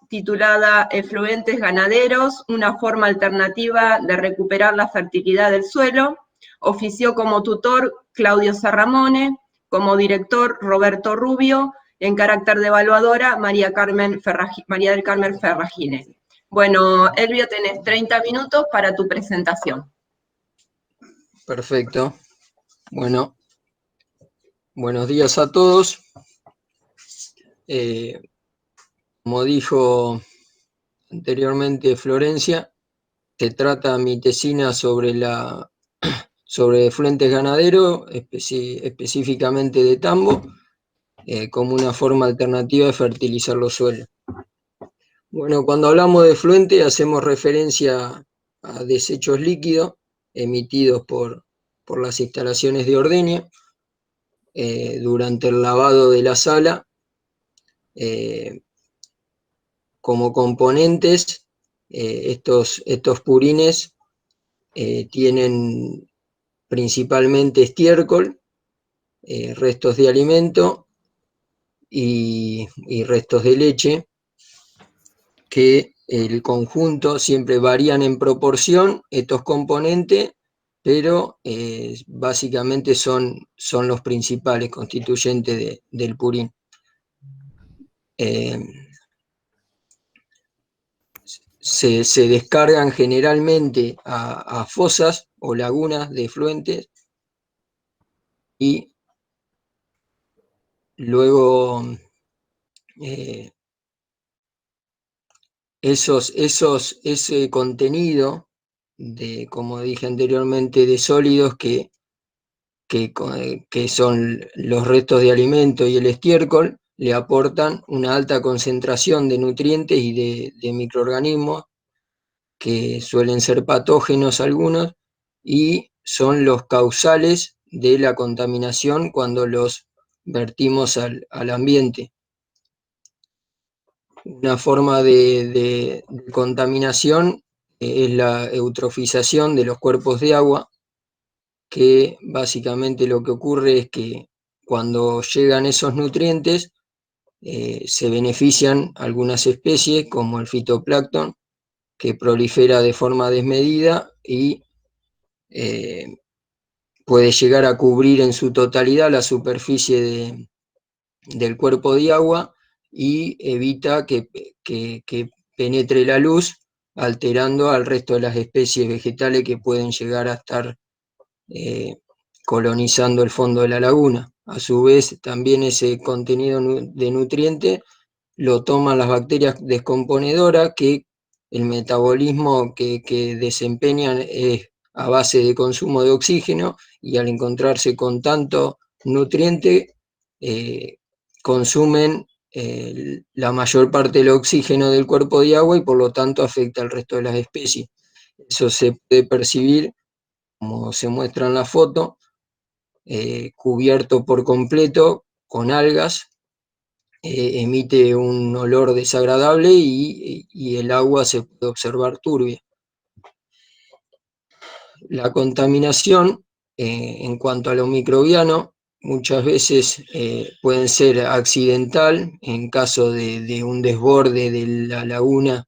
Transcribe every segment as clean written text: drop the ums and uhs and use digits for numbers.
Titulada Efluentes ganaderos, una forma alternativa de recuperar la fertilidad del suelo. Ofició como tutor Claudio Sarramone, como director Roberto Rubio, en carácter de evaluadora María del Carmen Ferragine. Bueno, Elvio, tenés 30 minutos para tu presentación. Perfecto. Bueno, buenos días a todos. Como dijo anteriormente Florencia, se trata mi tesina sobre efluentes ganaderos, específicamente de tambo, como una forma alternativa de fertilizar los suelos. Bueno, cuando hablamos de efluente hacemos referencia a desechos líquidos emitidos por las instalaciones de ordeño durante el lavado de la sala. Como componentes, estos purines tienen principalmente estiércol, restos de alimento y restos de leche, que el conjunto siempre varían en proporción estos componentes, pero básicamente son los principales constituyentes del purín. Se descargan generalmente a fosas o lagunas de efluentes y luego ese contenido como dije anteriormente, de sólidos que son los restos de alimento y el estiércol, le aportan una alta concentración de nutrientes y de microorganismos que suelen ser patógenos algunos y son los causales de la contaminación cuando los vertimos al ambiente. Una forma de contaminación es la eutrofización de los cuerpos de agua, que básicamente lo que ocurre es que cuando llegan esos nutrientes se benefician algunas especies como el fitoplancton, que prolifera de forma desmedida y puede llegar a cubrir en su totalidad la superficie del cuerpo de agua y evita que penetre la luz, alterando al resto de las especies vegetales que pueden llegar a estar colonizando el fondo de la laguna. A su vez, también ese contenido de nutrientes lo toman las bacterias descomponedoras, que el metabolismo que desempeñan es a base de consumo de oxígeno, y al encontrarse con tanto nutriente, consumen la mayor parte del oxígeno del cuerpo de agua y por lo tanto afecta al resto de las especies. Eso se puede percibir, como se muestra en la foto, cubierto por completo con algas. Emite un olor desagradable y el agua se puede observar turbia. La contaminación, en cuanto a lo microbiano, muchas veces pueden ser accidental en caso de un desborde de la laguna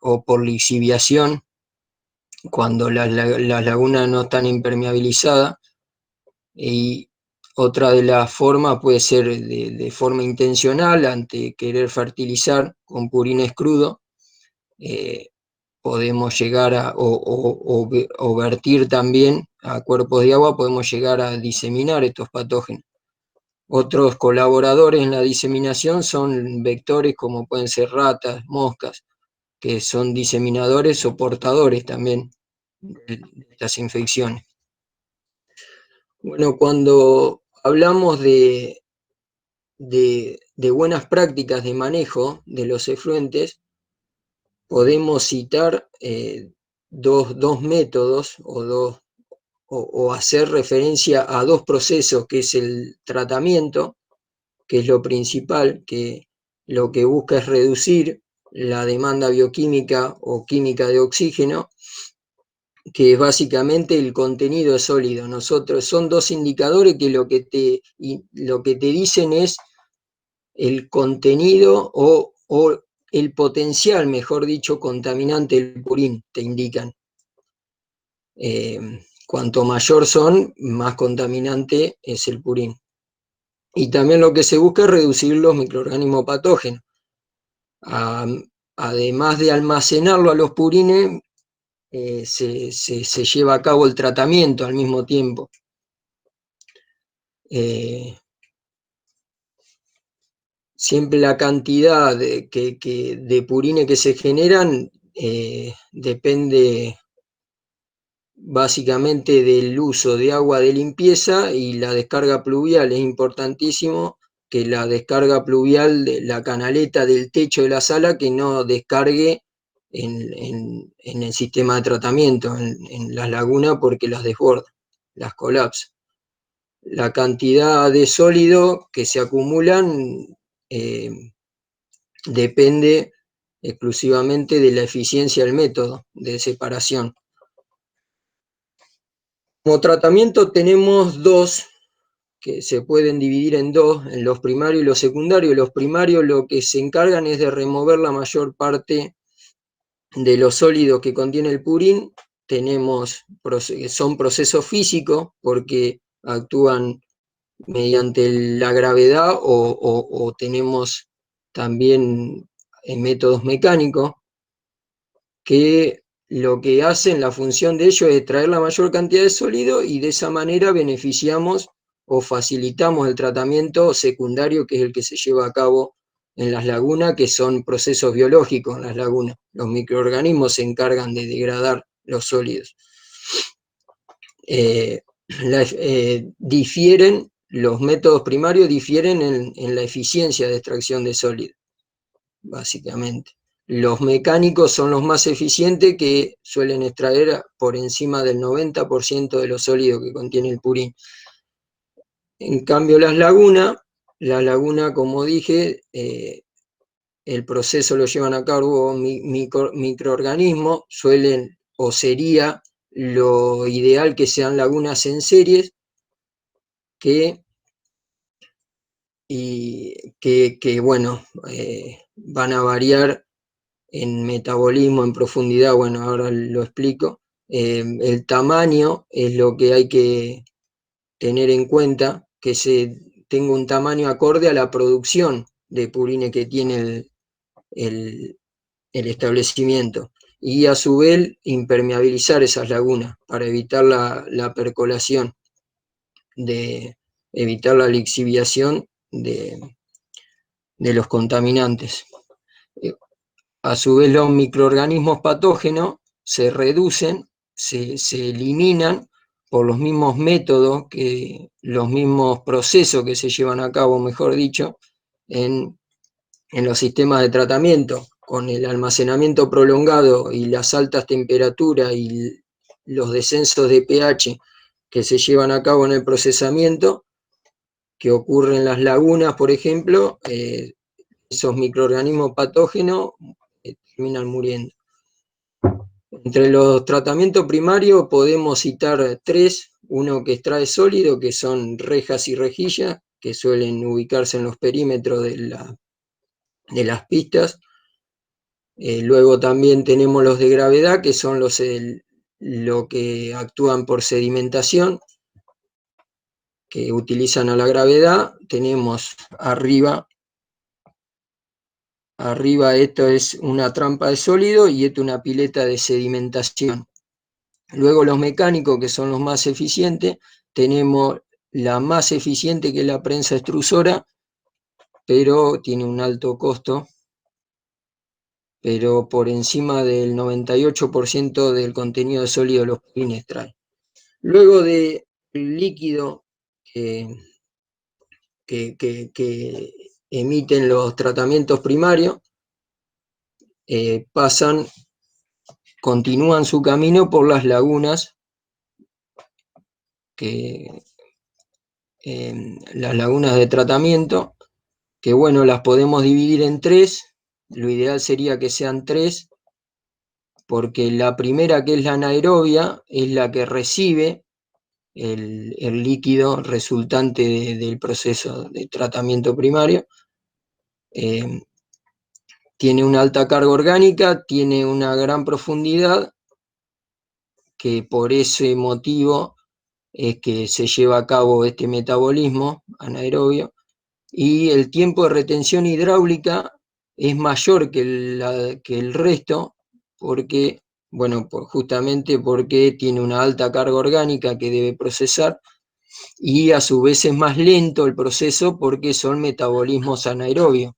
o por lixiviación, cuando las lagunas no están impermeabilizadas. Y otra de las formas puede ser de forma intencional, ante querer fertilizar con purines crudos, podemos llegar a, o vertir también a cuerpos de agua, podemos llegar a diseminar estos patógenos. Otros colaboradores en la diseminación son vectores como pueden ser ratas, moscas, que son diseminadores o portadores también de estas infecciones. Bueno, cuando hablamos de buenas prácticas de manejo de los efluentes, podemos citar dos métodos o hacer referencia a dos procesos, que es el tratamiento, que es lo principal, que lo que busca es reducir la demanda bioquímica o química de oxígeno, que es básicamente el contenido sólido. Son dos indicadores que lo que te dicen es el contenido o el potencial, mejor dicho, contaminante del purín, te indican. Cuanto mayor son, más contaminante es el purín. Y también lo que se busca es reducir los microorganismos patógenos. Además de almacenarlo a los purines, se lleva a cabo el tratamiento al mismo tiempo. Siempre la cantidad de purines que se generan depende básicamente del uso de agua de limpieza, y la descarga pluvial. Es importantísimo que la descarga pluvial de la canaleta del techo de la sala que no descargue en el sistema de tratamiento, en las lagunas, porque las desborda, las colapsa. La cantidad de sólido que se acumulan depende exclusivamente de la eficiencia del método de separación. Como tratamiento tenemos dos, que se pueden dividir en dos, en los primarios y los secundarios. Los primarios lo que se encargan es de remover la mayor parte de los sólidos que contiene el purín. Son procesos físicos porque actúan mediante la gravedad, o tenemos también métodos mecánicos que lo que hacen, la función de ellos es extraer la mayor cantidad de sólido, y de esa manera beneficiamos o facilitamos el tratamiento secundario, que es el que se lleva a cabo en las lagunas, que son procesos biológicos en las lagunas. Los microorganismos se encargan de degradar los sólidos. Los métodos primarios difieren en la eficiencia de extracción de sólidos, básicamente. Los mecánicos son los más eficientes, que suelen extraer por encima del 90% de los sólidos que contiene el purín. En cambio, la laguna, como dije, el proceso lo llevan a cabo microorganismos, o sería lo ideal que sean lagunas en series, que bueno, van a variar en metabolismo, en profundidad. Bueno, ahora lo explico. El tamaño es lo que hay que tener en cuenta, que se tenga un tamaño acorde a la producción de purines que tiene el establecimiento, y a su vez impermeabilizar esas lagunas para evitar la percolación, evitar la lixiviación de los contaminantes. A su vez, los microorganismos patógenos se reducen, se eliminan por los mismos métodos, los mismos procesos que se llevan a cabo, mejor dicho, en los sistemas de tratamiento, con el almacenamiento prolongado y las altas temperaturas y los descensos de pH que se llevan a cabo en el procesamiento, que ocurre en las lagunas, por ejemplo. Esos microorganismos patógenos terminan muriendo. Entre los tratamientos primarios podemos citar tres: uno que extrae sólido, que son rejas y rejillas, que suelen ubicarse en los perímetros de las pistas. Luego también tenemos los de gravedad, que son los que actúan por sedimentación, que utilizan a la gravedad. Tenemos arriba esto es una trampa de sólido, y esto una pileta de sedimentación. Luego los mecánicos, que son los más eficientes. Tenemos la más eficiente, que es la prensa extrusora, pero tiene un alto costo, pero por encima del 98% del contenido de sólido los purines traen. Luego del líquido que emiten los tratamientos primarios, continúan su camino por las lagunas, las lagunas de tratamiento, que bueno, las podemos dividir en tres. Lo ideal sería que sean tres, porque la primera, que es la anaerobia, es la que recibe el líquido resultante del proceso de tratamiento primario. Tiene una alta carga orgánica, tiene una gran profundidad, que por ese motivo es que se lleva a cabo este metabolismo anaerobio, y el tiempo de retención hidráulica es mayor que el resto, porque, bueno, justamente porque tiene una alta carga orgánica que debe procesar, y a su vez es más lento el proceso porque son metabolismos anaerobios,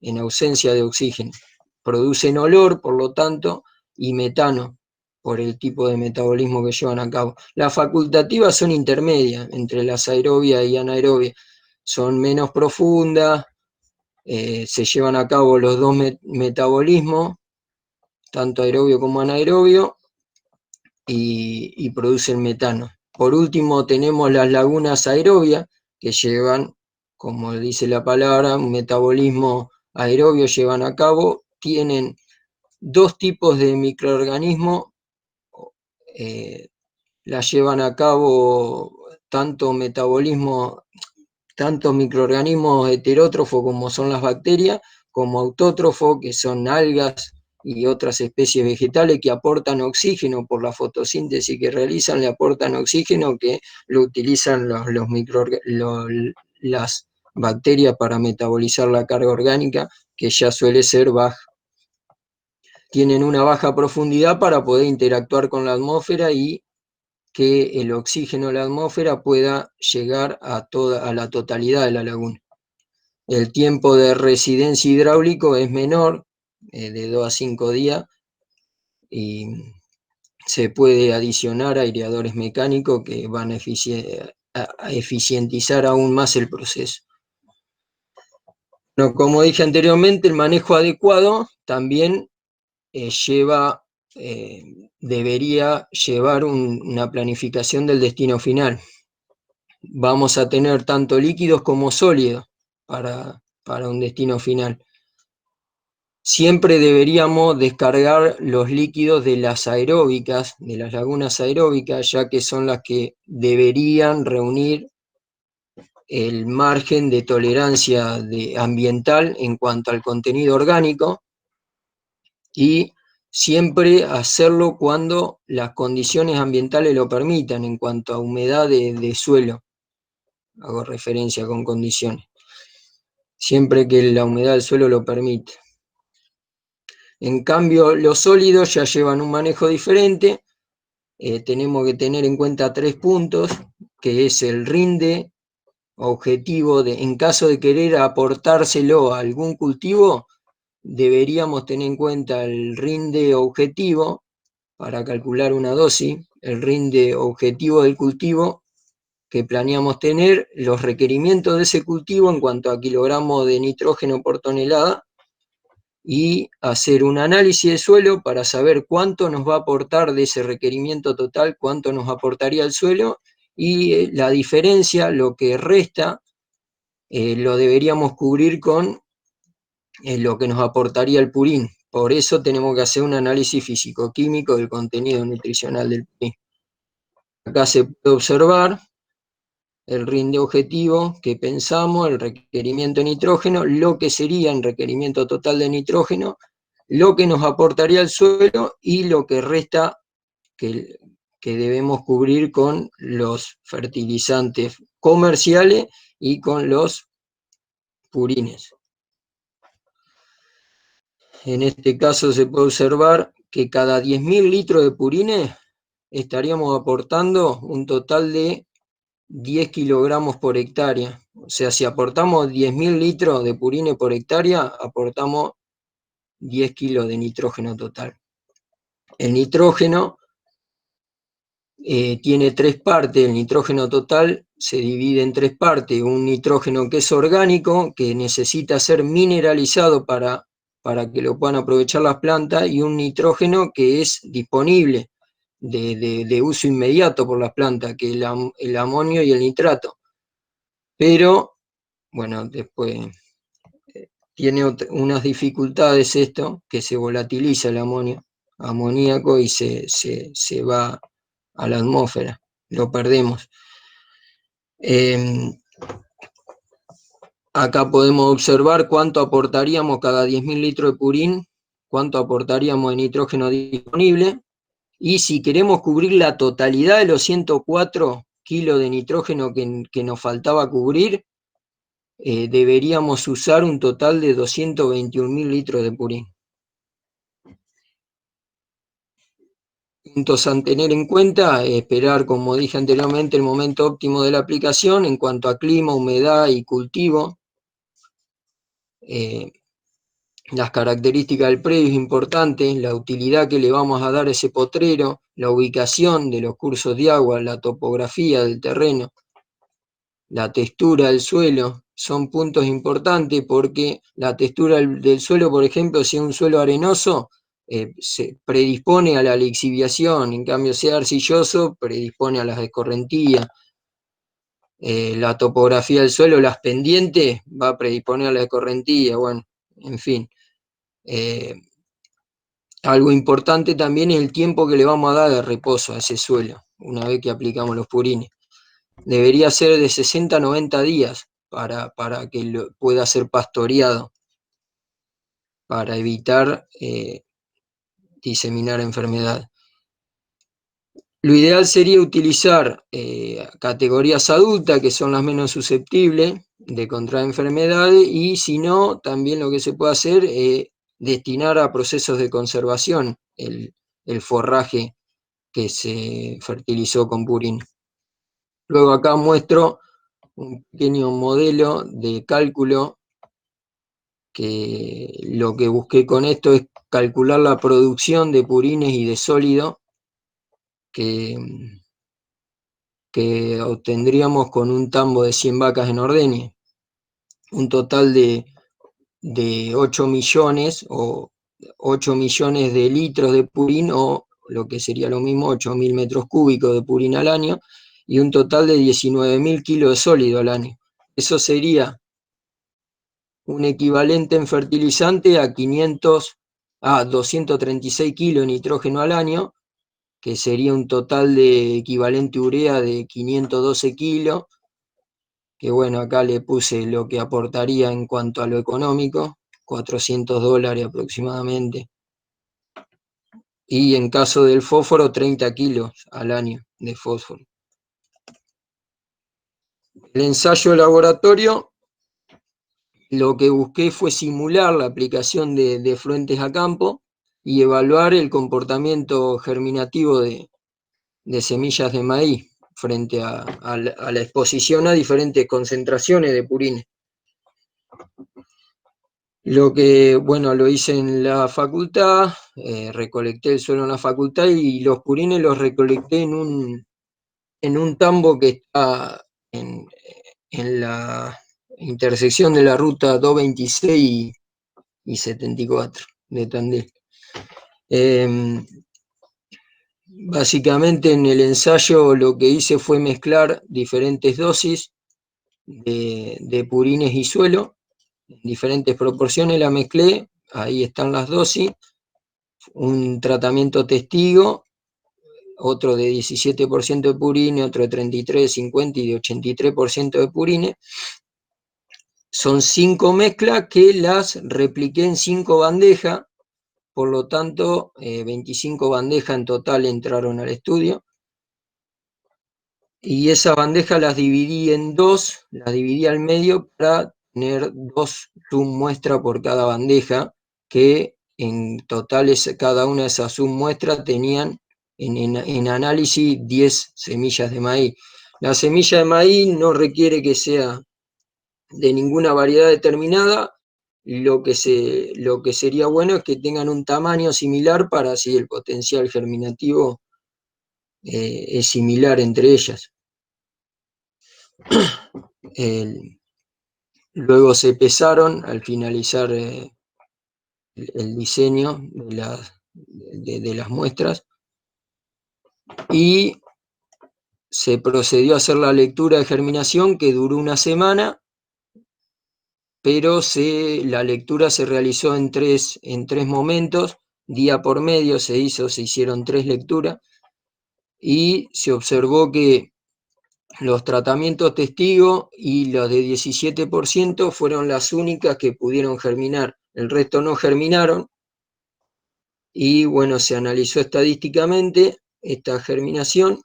en ausencia de oxígeno. Producen olor, por lo tanto, y metano, por el tipo de metabolismo que llevan a cabo. Las facultativas son intermedias entre las aerobias y anaerobias, son menos profundas, se llevan a cabo los dos metabolismos, tanto aerobio como anaerobio, y producen metano. Por último tenemos las lagunas aerobias, que llevan, como dice la palabra, un metabolismo aerobio llevan a cabo, tienen dos tipos de microorganismos, la llevan a cabo tanto microorganismos heterótrofos, como son las bacterias, como autótrofos, que son algas y otras especies vegetales que aportan oxígeno por la fotosíntesis que realizan, le aportan oxígeno que lo utilizan las bacterias para metabolizar la carga orgánica, que ya suele ser baja. Tienen una baja profundidad para poder interactuar con la atmósfera y que el oxígeno de la atmósfera pueda llegar a la totalidad de la laguna. El tiempo de residencia hidráulico es menor, de 2 a 5 días, y se puede adicionar aireadores mecánicos que van a eficientizar aún más el proceso. Bueno, como dije anteriormente, el manejo adecuado también debería llevar una planificación del destino final. Vamos a tener tanto líquidos como sólidos para un destino final. Siempre deberíamos descargar los líquidos de las aeróbicas, de las lagunas aeróbicas, ya que son las que deberían reunir el margen de tolerancia ambiental en cuanto al contenido orgánico, y siempre hacerlo cuando las condiciones ambientales lo permitan. En cuanto a humedad de suelo, hago referencia con condiciones, siempre que la humedad del suelo lo permite. En cambio, los sólidos ya llevan un manejo diferente. Tenemos que tener en cuenta 3 puntos, que es el rinde objetivo. En caso de querer aportárselo a algún cultivo, deberíamos tener en cuenta el rinde objetivo para calcular una dosis, el rinde objetivo del cultivo que planeamos tener, los requerimientos de ese cultivo en cuanto a kilogramos de nitrógeno por tonelada, y hacer un análisis de suelo para saber cuánto nos va a aportar de ese requerimiento total, cuánto nos aportaría el suelo, y la diferencia, lo que resta, lo deberíamos cubrir con lo que nos aportaría el purín. Por eso tenemos que hacer un análisis físico-químico del contenido nutricional del purín. Acá se puede observar el rinde objetivo que pensamos, el requerimiento de nitrógeno, lo que sería el requerimiento total de nitrógeno, lo que nos aportaría el suelo y lo que resta que debemos cubrir con los fertilizantes comerciales y con los purines. En este caso se puede observar que cada 10.000 litros de purines estaríamos aportando un total de 10 kilogramos por hectárea. O sea, si aportamos 10.000 litros de purines por hectárea, aportamos 10 kilos de nitrógeno total. El nitrógeno tiene 3 partes. El nitrógeno total se divide en 3 partes. Un nitrógeno que es orgánico, que necesita ser mineralizado para para que lo puedan aprovechar las plantas, y un nitrógeno que es disponible de uso inmediato por las plantas, que es el amonio y el nitrato. Pero, bueno, después tiene unas dificultades esto, que se volatiliza el amoníaco y se va a la atmósfera, lo perdemos. Acá podemos observar cuánto aportaríamos cada 10.000 litros de purín, cuánto aportaríamos de nitrógeno disponible, y si queremos cubrir la totalidad de los 104 kilos de nitrógeno que nos faltaba cubrir, deberíamos usar un total de 221.000 litros de purín. Puntos a tener en cuenta: esperar, como dije anteriormente, el momento óptimo de la aplicación en cuanto a clima, humedad y cultivo. Las características del predio es importante, la utilidad que le vamos a dar a ese potrero, la ubicación de los cursos de agua, la topografía del terreno, la textura del suelo, son puntos importantes, porque la textura del suelo, por ejemplo, si es un suelo arenoso, se predispone a la lixiviación, en cambio si es arcilloso, predispone a las escorrentías. La topografía del suelo, las pendientes, va a predisponer a la escorrentía, bueno, en fin. Algo importante también es el tiempo que le vamos a dar de reposo a ese suelo, una vez que aplicamos los purines. Debería ser de 60 a 90 días para que pueda ser pastoreado, para evitar diseminar enfermedad. Lo ideal sería utilizar categorías adultas, que son las menos susceptibles de contraer enfermedades, y si no, también lo que se puede hacer es destinar a procesos de conservación el forraje que se fertilizó con purín. Luego acá muestro un pequeño modelo de cálculo, que lo que busqué con esto es calcular la producción de purines y de sólido que obtendríamos con un tambo de 100 vacas en ordeñe. Un total de 8 millones o 8 millones de litros de purín, o lo que sería lo mismo, 8.000 metros cúbicos de purín al año, y un total de 19.000 kilos de sólido al año. Eso sería un equivalente en fertilizante a 236 kilos de nitrógeno al año, que sería un total de equivalente urea de 512 kilos, que bueno, acá le puse lo que aportaría en cuanto a lo económico, $400 aproximadamente. Y en caso del fósforo, 30 kilos al año de fósforo. El ensayo laboratorio, lo que busqué fue simular la aplicación de efluentes a campo y evaluar el comportamiento germinativo de semillas de maíz frente a la exposición a diferentes concentraciones de purines. Lo hice en la facultad, recolecté el suelo en la facultad, y los purines los recolecté en un tambo que está en la intersección de la ruta 226 y 74 de Tandil. Básicamente en el ensayo lo que hice fue mezclar diferentes dosis de purines y suelo, en diferentes proporciones la mezclé, ahí están las dosis, un tratamiento testigo, otro de 17% de purines, otro de 33, de 50 y de 83% de purines. Son 5 mezclas que las repliqué en 5 bandejas, por lo tanto 25 bandejas en total entraron al estudio. Y esas bandejas las dividí en dos, las dividí al medio para tener 2 submuestras por cada bandeja, que en total cada una de esas submuestras tenían en análisis 10 semillas de maíz. La semilla de maíz no requiere que sea de ninguna variedad determinada, lo que sería bueno es que tengan un tamaño similar, para así el potencial germinativo es similar entre ellas. Luego se pesaron al finalizar el diseño de las muestras, y se procedió a hacer la lectura de germinación, que duró una semana, pero la lectura se realizó en tres momentos, día por medio se hicieron 3 lecturas, y se observó que los tratamientos testigo y los de 17% fueron las únicas que pudieron germinar, el resto no germinaron, y bueno, se analizó estadísticamente esta germinación.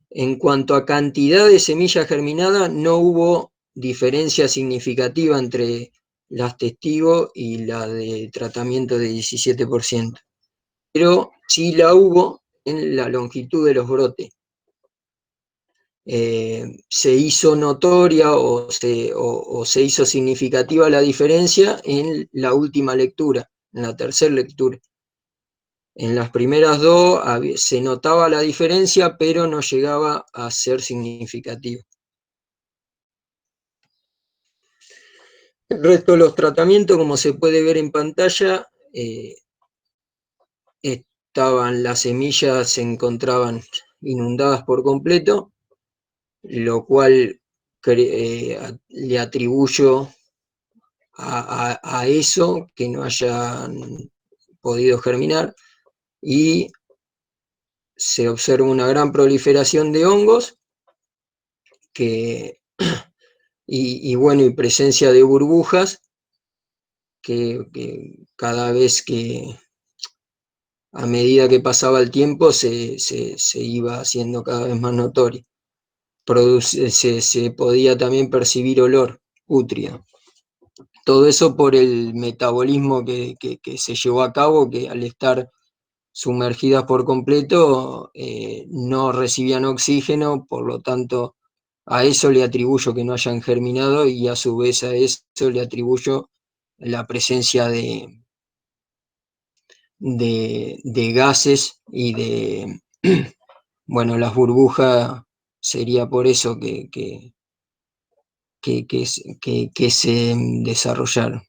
En cuanto a cantidad de semillas germinadas, no hubo diferencia significativa entre las testigo y la de tratamiento de 17%, pero sí la hubo en la longitud de los brotes. Se hizo notoria o se hizo significativa la diferencia en la última lectura, en la tercera lectura. En las primeras dos se notaba la diferencia, pero no llegaba a ser significativo. El resto de los tratamientos, como se puede ver en pantalla, las semillas se encontraban inundadas por completo, lo cual le atribuyo a eso, que no hayan podido germinar, y se observa una gran proliferación de hongos y presencia de burbujas que cada vez que, a medida que pasaba el tiempo, se iba haciendo cada vez más notorio. Se podía también percibir olor pútrido. Todo eso por el metabolismo que se llevó a cabo, que al estar sumergidas por completo no recibían oxígeno, por lo tanto a eso le atribuyo que no hayan germinado, y a su vez a eso le atribuyo la presencia de gases y las burbujas. Sería por eso que se desarrollaron.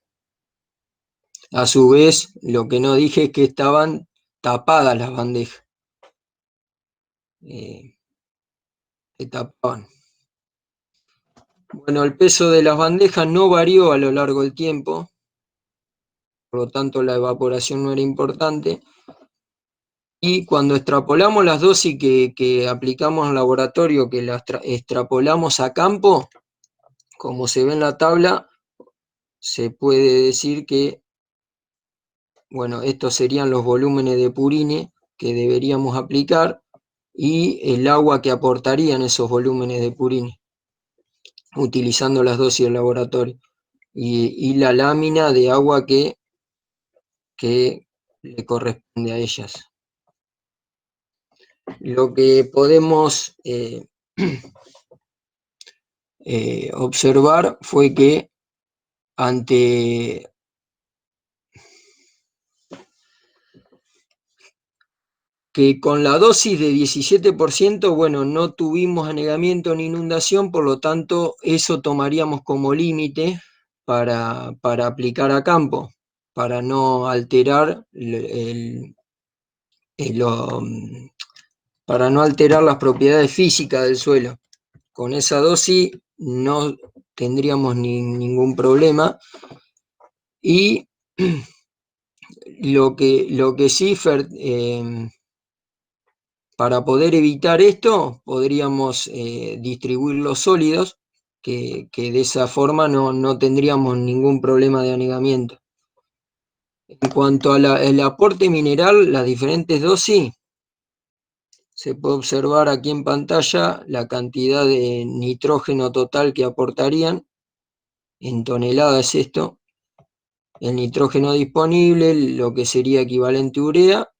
A su vez, lo que no dije es que estaban tapadas las bandejas. Se tapaban. Bueno, el peso de las bandejas no varió a lo largo del tiempo, por lo tanto la evaporación no era importante. Y cuando extrapolamos las dosis que aplicamos en laboratorio, que las extrapolamos a campo, como se ve en la tabla, se puede decir que, estos serían los volúmenes de purine que deberíamos aplicar y el agua que aportarían esos volúmenes de purine, utilizando las dosis del laboratorio, y la lámina de agua que le corresponde a ellas. Lo que podemos observar fue que con la dosis de 17%, no tuvimos anegamiento ni inundación, por lo tanto eso tomaríamos como límite para aplicar a campo, para no alterar las propiedades físicas del suelo. Con esa dosis no tendríamos ningún problema. Y lo que sí, para poder evitar esto, podríamos distribuir los sólidos, que de esa forma no tendríamos ningún problema de anegamiento. En cuanto al aporte mineral, las diferentes dosis, se puede observar aquí en pantalla la cantidad de nitrógeno total que aportarían. En toneladas es esto. El nitrógeno disponible, lo que sería equivalente a urea,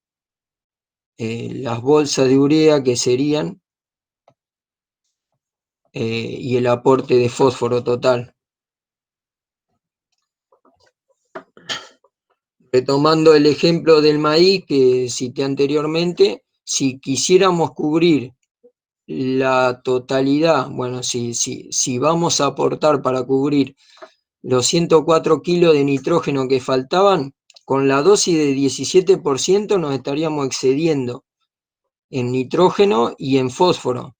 las bolsas de urea que serían, y el aporte de fósforo total. Retomando el ejemplo del maíz que cité anteriormente, si quisiéramos cubrir la totalidad, si vamos a aportar para cubrir los 104 kilos de nitrógeno que faltaban, con la dosis de 17% nos estaríamos excediendo en nitrógeno y en fósforo,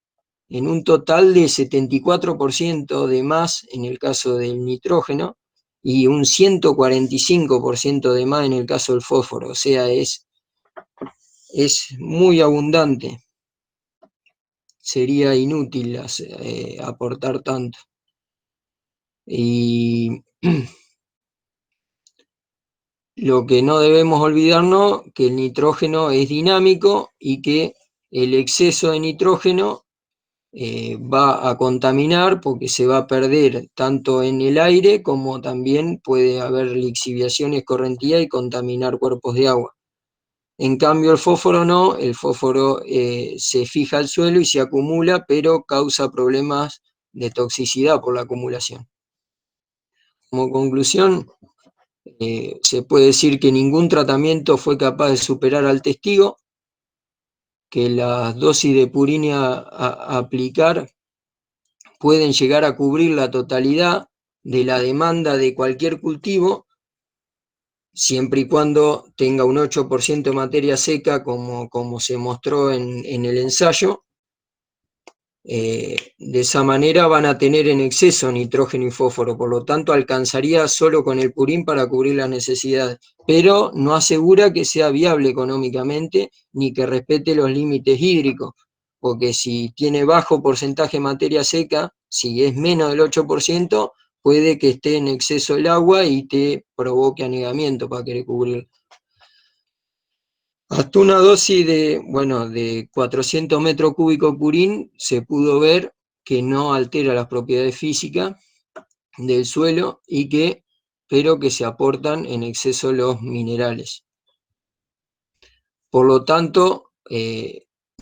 en un total de 74% de más en el caso del nitrógeno y un 145% de más en el caso del fósforo, o sea, es muy abundante. Sería inútil aportar tanto. Y lo que no debemos olvidarnos que el nitrógeno es dinámico y que el exceso de nitrógeno va a contaminar porque se va a perder tanto en el aire como también puede haber lixiviaciones correntías y contaminar cuerpos de agua. En cambio el fósforo no, el fósforo se fija al suelo y se acumula, pero causa problemas de toxicidad por la acumulación. Como conclusión, se puede decir que ningún tratamiento fue capaz de superar al testigo, que las dosis de purina a aplicar pueden llegar a cubrir la totalidad de la demanda de cualquier cultivo, siempre y cuando tenga un 8% de materia seca, como se mostró en el ensayo. De esa manera van a tener en exceso nitrógeno y fósforo, por lo tanto alcanzaría solo con el purín para cubrir las necesidades, pero no asegura que sea viable económicamente ni que respete los límites hídricos, porque si tiene bajo porcentaje de materia seca, si es menos del 8%, puede que esté en exceso el agua y te provoque anegamiento para querer cubrir. Hasta una dosis de 400 metros cúbicos purín se pudo ver que no altera las propiedades físicas del suelo pero que se aportan en exceso los minerales. Por lo tanto,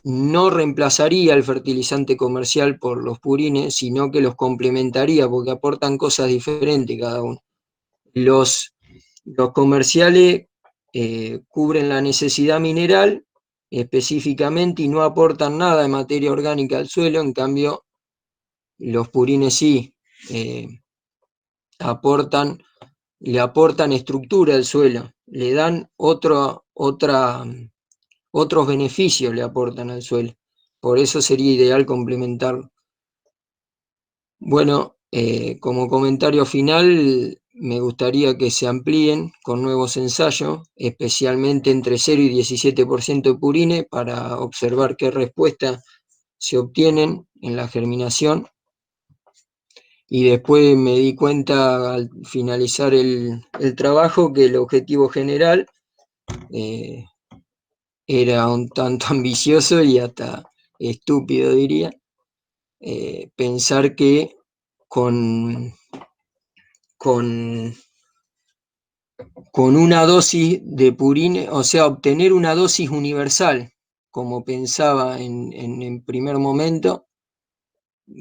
no reemplazaría el fertilizante comercial por los purines, sino que los complementaría porque aportan cosas diferentes cada uno. Los comerciales cubren la necesidad mineral específicamente y no aportan nada de materia orgánica al suelo, en cambio los purines sí le aportan estructura al suelo, le dan otros beneficios le aportan al suelo, por eso sería ideal complementarlo. Bueno, como comentario final, me gustaría que se amplíen con nuevos ensayos, especialmente entre 0 y 17% de purines, para observar qué respuestas se obtienen en la germinación. Y después me di cuenta al finalizar el trabajo que el objetivo general era un tanto ambicioso y hasta estúpido, diría. Pensar que con una dosis de purines, o sea, obtener una dosis universal, como pensaba en primer momento,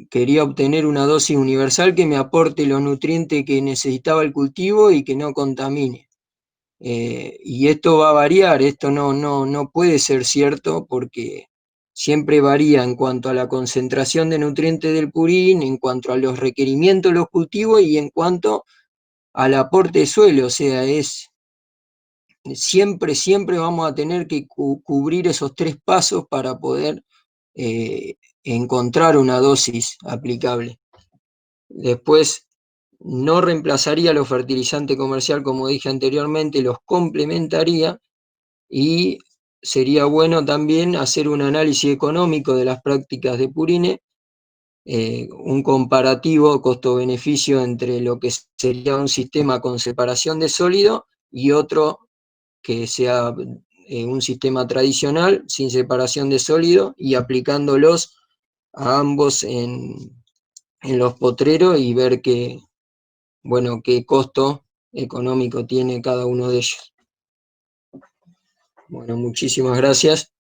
quería obtener una dosis universal que me aporte los nutrientes que necesitaba el cultivo y que no contamine. Y esto va a variar, esto no puede ser cierto porque siempre varía en cuanto a la concentración de nutrientes del purín, en cuanto a los requerimientos de los cultivos y en cuanto al aporte de suelo, o sea, siempre vamos a tener que cubrir esos 3 pasos para poder encontrar una dosis aplicable. Después, no reemplazaría los fertilizantes comerciales, como dije anteriormente, los complementaría, y sería bueno también hacer un análisis económico de las prácticas de purines, un comparativo costo-beneficio entre lo que sería un sistema con separación de sólido y otro que sea un sistema tradicional sin separación de sólido, y aplicándolos a ambos en los potreros y ver qué costo económico tiene cada uno de ellos. Bueno, muchísimas gracias.